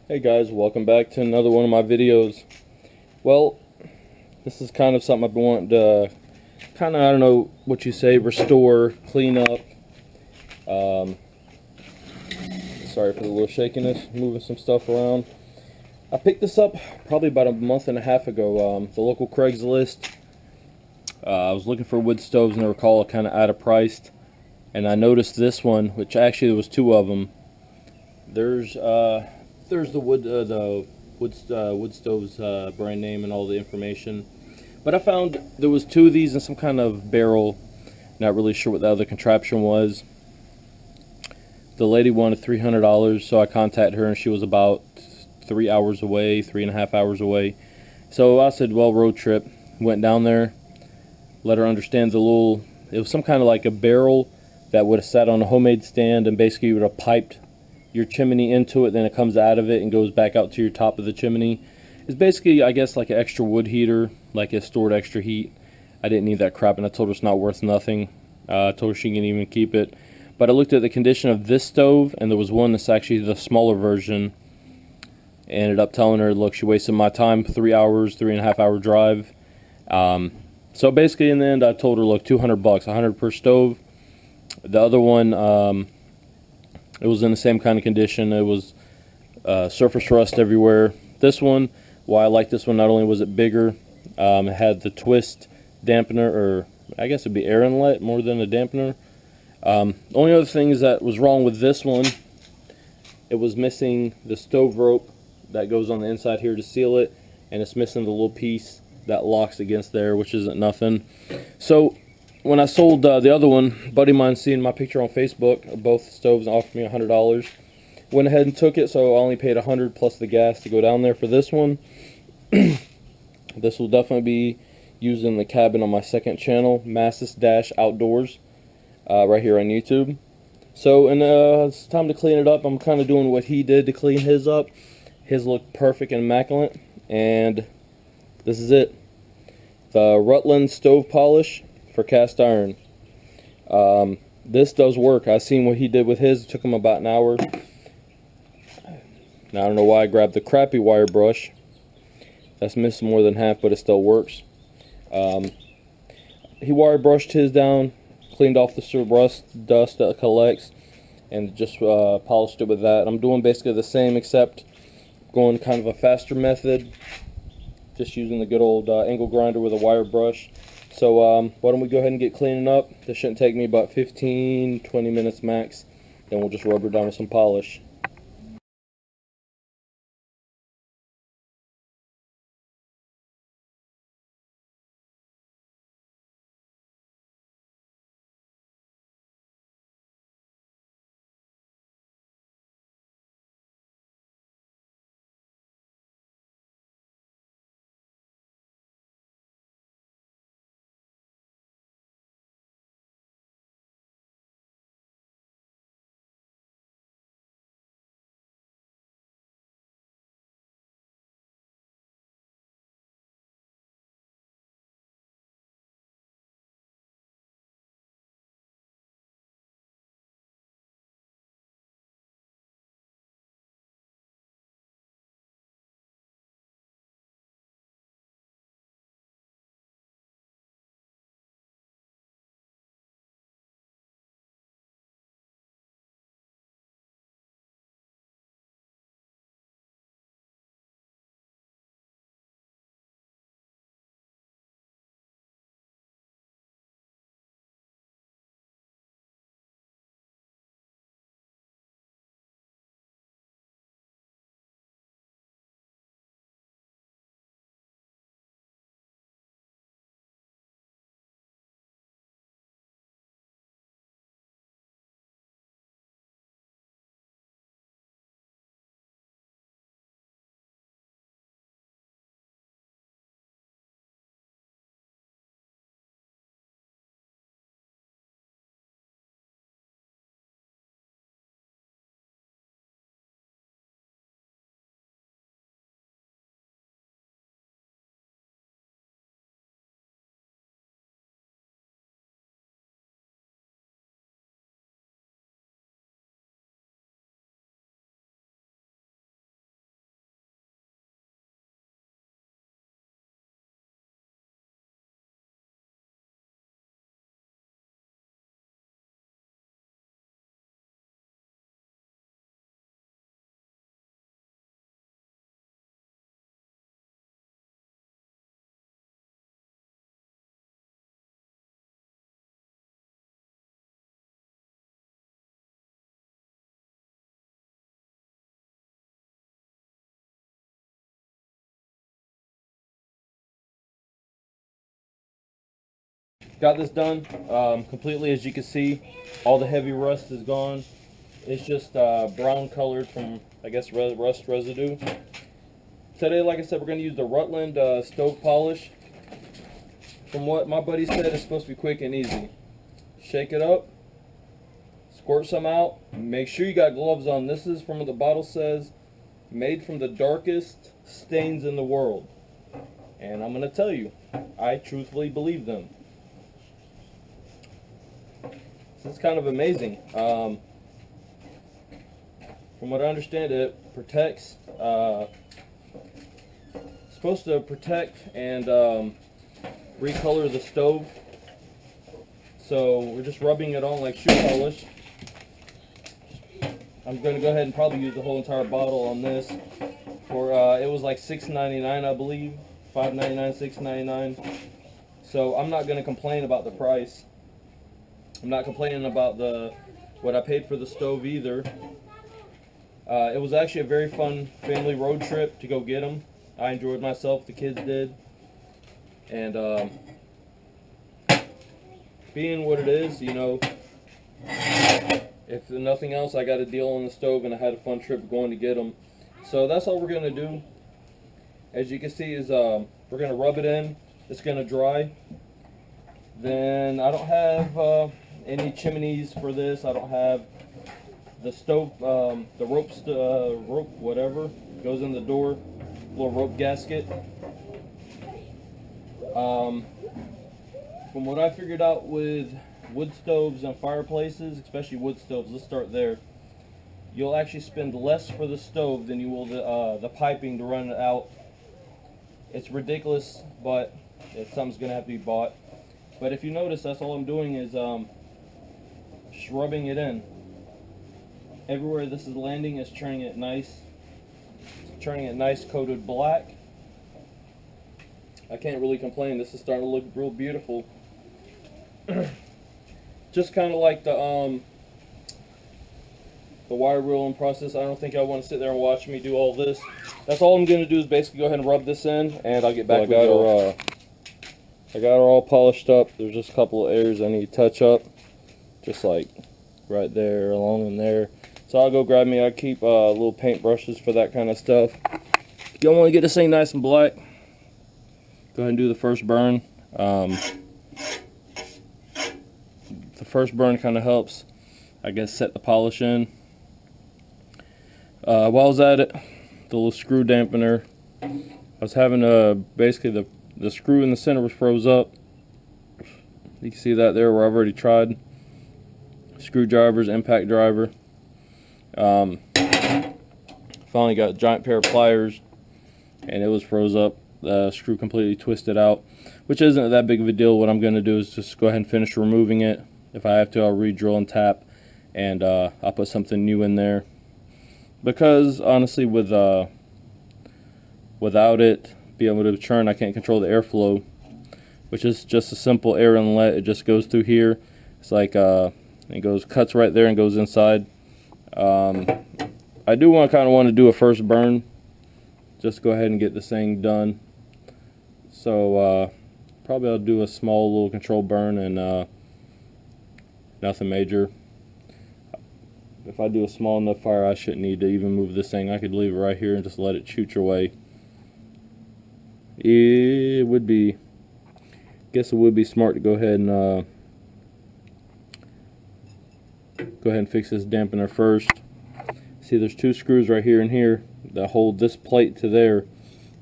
Hey guys, welcome back to another one of my videos. Well, this is kind of something I've been wanting to I don't know what you say, restore, clean up. Um, Sorry for the little shakiness, moving some stuff around. I picked this up probably about a month and a half ago. The local Craigslist. I was looking for wood stoves and they were kind of out of priced. And I noticed this one, which actually there was two of them. There's the wood stoves brand name and all the information. But I found there was two of these in some kind of barrel. Not really sure what the other contraption was. The lady wanted $300, so I contacted her, and she was about 3 hours away, 3.5 hours away. So I said, well, road trip. Went down there, let her understand it was some kind of like a barrel that would have sat on a homemade stand, and basically you would have piped your chimney into it, then it comes out of it and goes back out to your top of the chimney. It's basically, I guess, like an extra wood heater, like it stored extra heat. I didn't need that crap, and I told her it's not worth nothing. I told her she can even keep it. But I looked at the condition of this stove, and there was one that's actually the smaller version. Ended up telling her, look, she wasted my time, 3 hours, 3.5 hour drive. So basically, in the end, I told her, look, $200, 100 per stove. The other one, it was in the same kind of condition. It was surface rust everywhere. This one, why I like this one, not only was it bigger, it had the twist dampener, or I guess it'd be air inlet more than a dampener. Only other things that was wrong with this one, it was missing the stove rope that goes on the inside here to seal it, and it's missing the little piece that locks against there, which isn't nothing. So when I sold the other one, a buddy of mine seen my picture on Facebook of both stoves and offered me $100. Went ahead and took it, so I only paid $100 plus the gas to go down there for this one. This will definitely be used in the cabin on my second channel, massis-outdoors, right here on YouTube. So, and it's time to clean it up. I'm kind of doing what he did to clean his up. His looked perfect and immaculate, and this is it. The Rutland stove polish for cast iron. This does work. I seen what he did with his. It took him about an hour. Now, I don't know why I grabbed the crappy wire brush. That's missing more than half, but it still works. He wire brushed his down, cleaned off the rust, dust that collects, and just polished it with that. I'm doing basically the same, except going kind of a faster method, just using the good old angle grinder with a wire brush. So why don't we go ahead and get cleaning up. This shouldn't take me about 15-20 minutes max. Then we'll just rub her down with some polish. got this done completely. As you can see, all the heavy rust is gone. It's just brown colored from, I guess, rust residue. Today, like I said, we're going to use the Rutland stove polish. From what my buddy said, it's supposed to be quick and easy. Shake it up, squirt some out, make sure you got gloves on. This is from what the bottle says, made from the darkest stains in the world. And I'm going to tell you, I truthfully believe them. It's kind of amazing. From what I understand, it protects, supposed to protect and recolor the stove. So we're just rubbing it on like shoe polish. I'm going to go ahead and probably use the whole entire bottle on this. For it was like $6.99, I believe, $5.99, $6.99. So I'm not going to complain about the price. I'm not complaining about what I paid for the stove either. It was actually a very fun family road trip to go get them. I enjoyed myself, the kids did. And being what it is, you know, if nothing else, I got a deal on the stove and I had a fun trip going to get them. So that's all we're going to do. As you can see is we're going to rub it in. It's going to dry. Then I don't have any chimneys for this. I don't have the stove, the rope whatever goes in the door, little rope gasket. From what I figured out with wood stoves and fireplaces, especially wood stoves, let's start there. You'll actually spend less for the stove than you will the piping to run it out. It's ridiculous, but it's something's gonna have to be bought. But if you notice, that's all I'm doing is just rubbing it in. Everywhere this is landing is turning it nice. It's turning it nice, coated black. I can't really complain. This is starting to look real beautiful. Just kind of like the wire rolling process. I don't think I want to sit there and watch me do all this. That's all I'm going to do is basically go ahead and rub this in, and I'll get back with you. I got her all polished up. There's just a couple of areas I need to touch up, just like right there, along in there. So I'll go grab me. I keep little paint brushes for that kind of stuff. If you want to get this thing nice and black, go ahead and do the first burn. The first burn kind of helps, I guess, set the polish in. While I was at it, the little screw dampener, I was having basically the screw in the center was froze up. You can see that there where I've already tried. Screwdrivers, impact driver. Finally got a giant pair of pliers, and it was froze up. The screw completely twisted out, which isn't that big of a deal. What I'm going to do is just go ahead and finish removing it. If I have to, I'll re-drill and tap, and I'll put something new in there. Because honestly, without it being able to turn, I can't control the airflow, which is just a simple air inlet. It just goes through here. It's like it cuts right there and goes inside. I do kind of want to do a first burn. Just go ahead and get this thing done. So probably I'll do a small little control burn and nothing major. If I do a small enough fire, I shouldn't need to even move this thing. I could leave it right here and just let it chooch away. It would be, guess it would be smart to go ahead and fix this dampener first. See, there's two screws right here and here that hold this plate to there.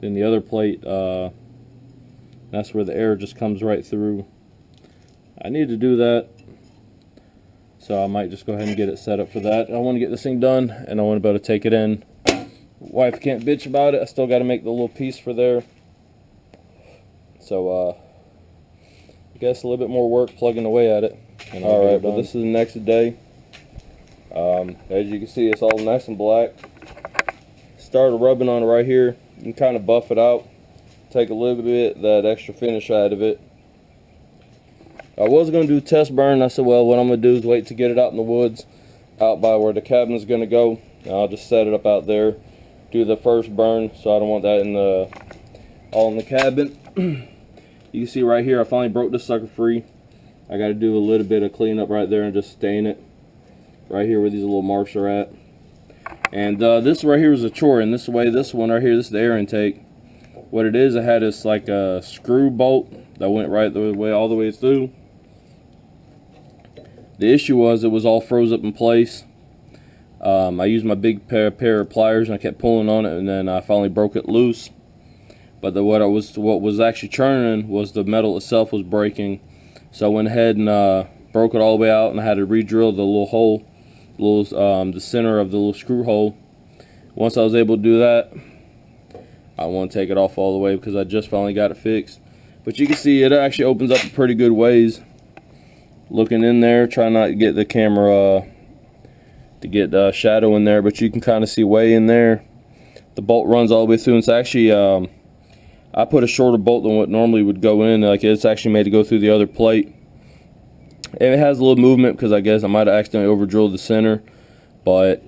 Then the other plate, that's where the air just comes right through. I need to do that, so I might just go ahead and get it set up for that. I want to get this thing done, and I want to be able to take it in. Wife can't bitch about it. I still got to make the little piece for there. So I guess a little bit more work plugging away at it. Alright, but this is the next day. As you can see, it's all nice and black. Started rubbing on it right here. You can kind of buff it out, take a little bit that extra finish out of it. I was going to do test burn. I said, well, what I'm going to do is wait to get it out in the woods, out by where the cabin is going to go. And I'll just set it up out there, do the first burn, so I don't want that all in the cabin. You can see right here, I finally broke this sucker free. I got to do a little bit of cleanup right there and just stain it right here where these little marks are at. And this right here is a chore, and this one right here, this is the air intake. What it is, I had this like a screw bolt that went right the way all the way through. The issue was it was all froze up in place. I used my big pair of pliers and I kept pulling on it, and then I finally broke it loose. But what was actually churning was the metal itself was breaking. So I went ahead and broke it all the way out, and I had to re-drill the little hole, the center of the little screw hole. Once I was able to do that, I want to take it off all the way because I just finally got it fixed. But you can see it actually opens up in pretty good ways. Looking in there, try not to get the camera to get shadow in there, but you can kind of see way in there. The bolt runs all the way through, and it's actually I put a shorter bolt than what normally would go in. Like, it's actually made to go through the other plate, and it has a little movement because I guess I might have accidentally over drilled the center, but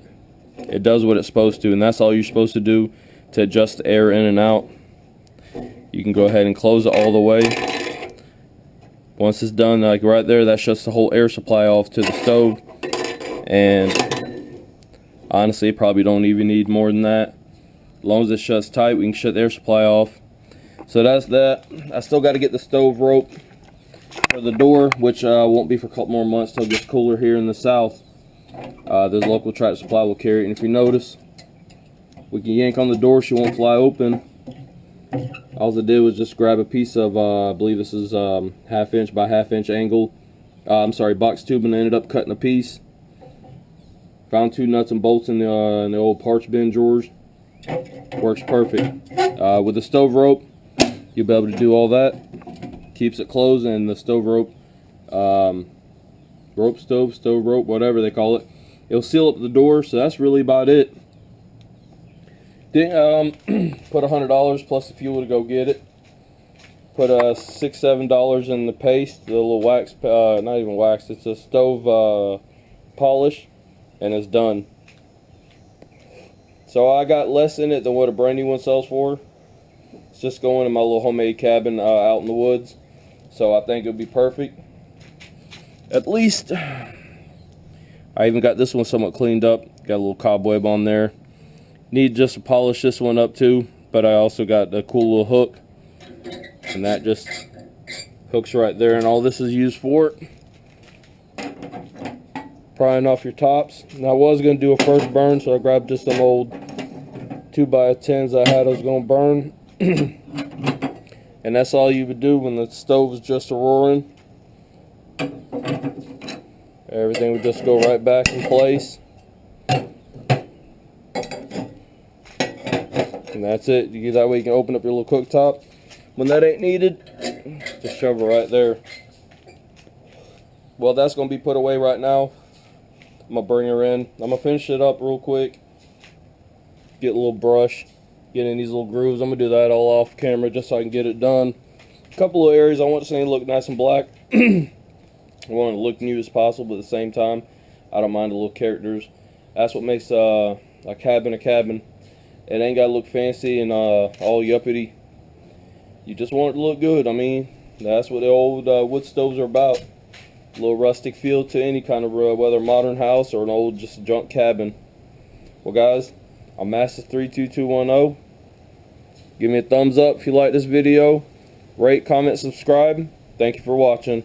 it does what it's supposed to, and that's all you're supposed to do to adjust the air in and out. You can go ahead and close it all the way. Once it's done, like right there, that shuts the whole air supply off to the stove. And honestly, probably don't even need more than that. As long as it shuts tight, we can shut the air supply off. So that's that. I still got to get the stove rope for the door, which won't be for a couple more months till it gets cooler here in the south. The local Tractor Supply will carry it, and if you notice, we can yank on the door, she won't fly open. All I did was just grab a piece of, I believe this is 1/2 inch by 1/2 inch angle, box tube, and ended up cutting a piece. Found 2 nuts and bolts in the old parts bin drawers. Works perfect. With the stove rope, you'll be able to do all that. Keeps it closed, and the stove rope, stove rope, whatever they call it, it'll seal up the door. So that's really about it. Put $100 plus the fuel to go get it. Put $6-7 in the paste, the little wax, not even wax, it's a stove polish, and it's done. So I got less in it than what a brand new one sells for. It's just going in my little homemade cabin out in the woods. So I think it'll be perfect. At least I even got this one somewhat cleaned up. Got a little cobweb on there. Need just to polish this one up too, but I also got a cool little hook, and that just hooks right there, and all this is used for prying off your tops. And I was going to do a first burn, so I grabbed just some old 2x10s I was going to burn. And that's all you would do when the stove is just a-roaring. Everything would just go right back in place. And that's it. That way you can open up your little cooktop. When that ain't needed, just shove it right there. Well, that's going to be put away right now. I'm going to bring her in. I'm going to finish it up real quick. Get a little brush. Get in these little grooves. I'm going to do that all off camera just so I can get it done. A couple of areas I want this thing to look nice and black. I want it to look new as possible, but at the same time, I don't mind the little characters. That's what makes a cabin a cabin. It ain't got to look fancy and all yuppity. You just want it to look good. I mean, that's what the old wood stoves are about. A little rustic feel to any kind of whether modern house or an old just junk cabin. Well, guys, I'm Massis-32210. Give me a thumbs up if you like this video. Rate, comment, subscribe. Thank you for watching.